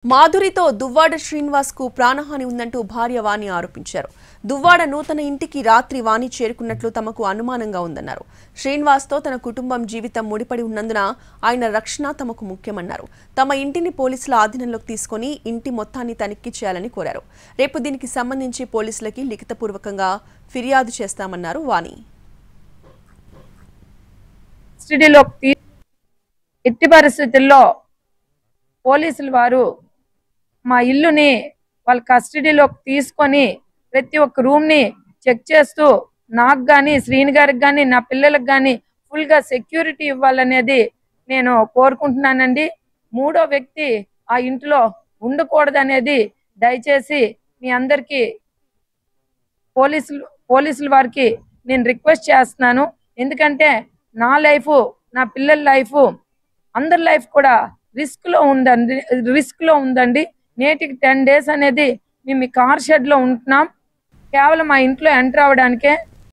మాధురితో దువ్వాడ శ్రీనివాస్ కు ప్రాణహాని ఉందంటూ భార్య వాణి ఆరోపించారు. దువ్వాడ నూతన ఇంటికి రాత్రి వాణి చేరుకున్నట్లు తమకు అనుమానంగా ఉందన్నారు. శ్రీనివాస్ తో తన కుటుంబం జీవితం ముడిపడి ఉన్నందున ఆయన రక్షణ తమకు ముఖ్యమన్నారు. తమ ఇంటిని పోలీసుల ఆధీనంలోకి తీసుకుని ఇంటి మొత్తాన్ని తనిఖీ చేయాలని కోరారు. రేపు దీనికి సంబంధించి పోలీసులకి లిఖితపూర్వకంగా ఫిర్యాదు చేస్తామన్నారు వాణి. ఎట్టి పరిస్థితుల్లో పోలీసులు వారు మా ఇల్లుని వాళ్ళ కస్టడీలోకి తీసుకొని ప్రతి ఒక్క రూమ్ ని చెక్ చేస్తూ నాకు గాని శ్రీని గారికి గాని నా పిల్లలకు గాని ఫుల్ గా సెక్యూరిటీ ఇవ్వాలనేది నేను కోరుకుంటున్నానండి. మూడో వ్యక్తి ఆ ఇంట్లో ఉండకూడదనేది దయచేసి మీ అందరికీ పోలీసుల వారికి నేను రిక్వెస్ట్ చేస్తున్నాను. ఎందుకంటే నా లైఫ్ నా పిల్లల లైఫ్ అందరి లైఫ్ కూడా రిస్క్ లో ఉందండి. నేటికి 10 days అనేది మేము కార్ షెడ్ లో ఉంటున్నాం. కేవలం మా ఇంట్లో ఎంటర్ అవ్వడానికే